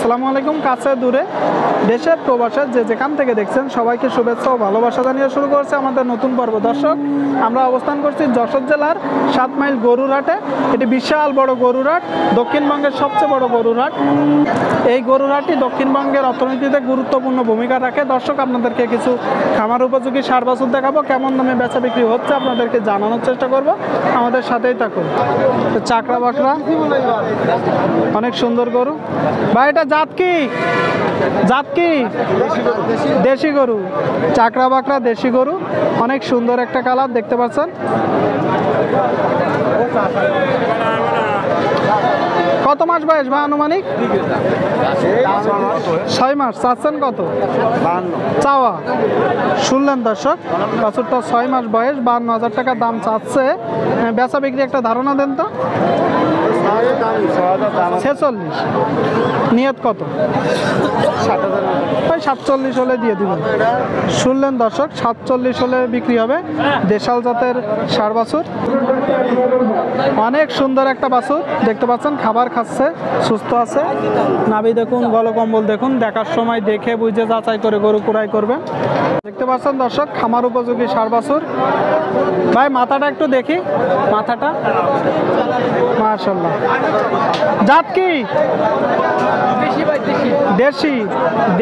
আসসালামু আলাইকুম। কাছে দূরে দেশের প্রবাসের যে যেখান থেকে দেখছেন সবাইকে শুভেচ্ছা ও ভালোবাসা জানিয়ে শুরু করছে আমাদের নতুন পর্ব। দর্শক, আমরা অবস্থান করছি যশোর জেলার 7 মাইল গরুর হাটে। এটি বিশাল বড় গরুর হাট, দক্ষিণবঙ্গের সবচেয়ে বড় গরুর হাট। এই গরুর হাটটি দক্ষিণবঙ্গের অর্থনীতিতে গুরুত্বপূর্ণ ভূমিকা রাখে। দর্শক, আপনাদেরকে কিছু খামার উপযোগী ষাঁড় বাছুর দেখাবো, কেমন দামে বেচা বিক্রি হচ্ছে আপনাদেরকে জানানোর চেষ্টা করব। আমাদের সাথেই থাকুন। চাকরা বাকরা অনেক সুন্দর গরু। ভাই, এটা জাত কি? জাত কি? দেশি গরু। চাকরা বাকরা দেশি গরু, অনেক সুন্দর একটা কালার দেখতে পাচ্ছেন। কত মাস বয়স ভাই আনুমানিক? 6 মাস। চাচ্ছেন কত? চাওয়া শুনলেন দর্শক, বাছুরটা 6 মাস বয়স, 52,000 টাকা দাম চাচ্ছে। বেচা বিক্রি একটা ধারণা দেন তো। 46। নিয়ত কত? 47 হলে দিয়ে দিবেন। শুনলেন দর্শক, 47 হলে বিক্রি হবে। দেশাল জাতের ষাঁড় বাছুর, অনেক সুন্দর একটা বাছুর দেখতে পাচ্ছেন। খাবার খাচ্ছে, সুস্থ আছে। নাভি দেখুন, গলকম্বল দেখুন। দেখার সময় দেখে বুঝে যাচাই করে গরু কুড়াই করবেন। দেখতে পাচ্ছেন দর্শক, খামার উপযোগী ষাঁড় বাছুর। ভাই, মাথাটা একটু দেখি। মাথাটা মাশাআল্লাহ। জাত কি? দেশি।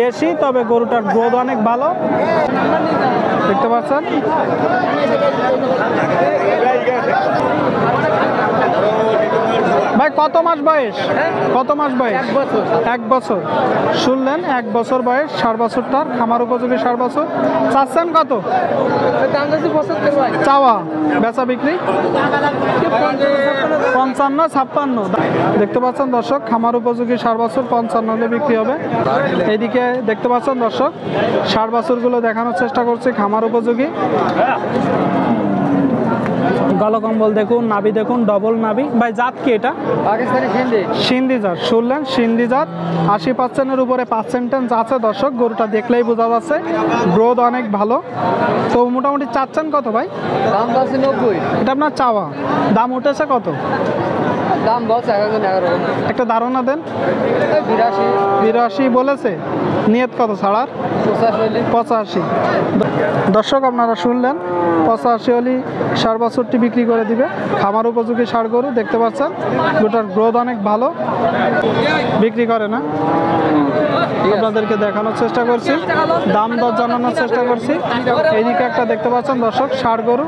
দেশি, তবে গরুটার গ্রোথ অনেক ভালো দেখতে পাচ্ছেন। ভাই, কত মাস বয়স? কত মাস বয়স? 1 বছর। শুনলেন, 1 বছর বয়স ষাঁড় বাছুরটার, খামার উপযোগী ষাঁড় বাছুর। চাচ্ছেন কত? চাওয়া। বেচা বিক্রি 55, 56। দেখতে পাচ্ছেন দর্শক, খামার উপযোগী ষাঁড় বাছুর 55 হলে বিক্রি হবে। এইদিকে দেখতে পাচ্ছেন দর্শক, ষাঁড় বাছুরগুলো দেখানোর চেষ্টা করছি খামার উপযোগী। গলকম্বল দেখুন, নাভি দেখুন, ডবল নাভি। ভাই, জাত কি এটা? পাকিস্তানি সিন্ধি। সিন্ধি জাত। শুনলেন, সিন্ধি জাত। 80% উপরে পার্সেন্টেজ আছে দর্শক, গরুটা দেখলেই বোঝা যাচ্ছে। গ্রোথ অনেক ভালো। তো মোটামুটি চাচ্ছেন কত ভাই? দাম আছে 90। এটা আপনার চাওয়া। দাম উঠেছে কত? দাম বলছে 11। একটা ধারণা দেন। 82 বলেছে। নিয়ত কত ছাড়ার? 85। দর্শক, আপনারা শুনলেন, 85 হলে ষাঁড় বাছুরটি বিক্রি করে দিবে। খামার উপযোগী ষাঁড় গরু দেখতে পাচ্ছেন। গোটার গ্রোথ অনেক ভালো। বিক্রি করে না, আপনাদেরকে দেখানোর চেষ্টা করছি, দাম দর জানানোর চেষ্টা করছি। এইদিকে একটা দেখতে পাচ্ছেন দর্শক, ষাঁড় গরু।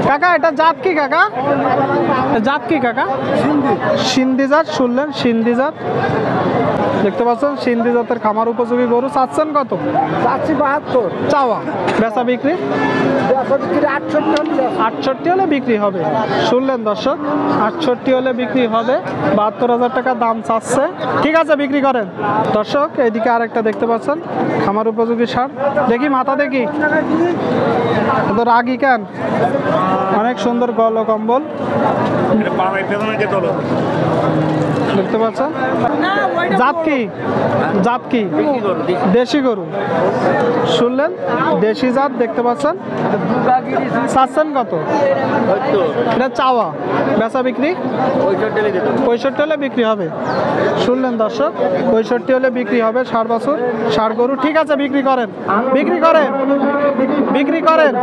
কাকা, এটা জাত কি কাকা? জাত কি কাকা? সিন্ধি জাত। শুনলেন, সিন্ধি জাত দেখতে পাচ্ছেন। সিন্ধি জাতের খামার উপযোগী গরু। চাচ্ছেন কত? 72। চাওয়া। বেচা বিক্রি 68 হলে বিক্রি হবে। শুনলেন দর্শক, 68 হলে বিক্রি হবে। 72,000 টাকা দাম চাচ্ছে। ঠিক আছে, বিক্রি করেন। দর্শক, এইদিকে আরেকটা দেখতে পাচ্ছেন, খামার উপযোগী ষাঁড়। দেখি মাথা দেখি। তো রাগি কেন? অনেক সুন্দর গলকম্বল দেখতে পাচ্ছেন। জাত কি? জাত কি? দেশি গরু। শুনলেন, দেশি জাত দেখতে পাচ্ছেন। চাচ্ছেন কত? এটা চাওয়া। বেচা বিক্রি 65 হলে বিক্রি হবে। শুনলেন দর্শক, 65 হলে বিক্রি হবে ষাঁড় বাছুর, ষাঁড় গরু। ঠিক আছে, বিক্রি করেন, বিক্রি করেন, বিক্রি করেন।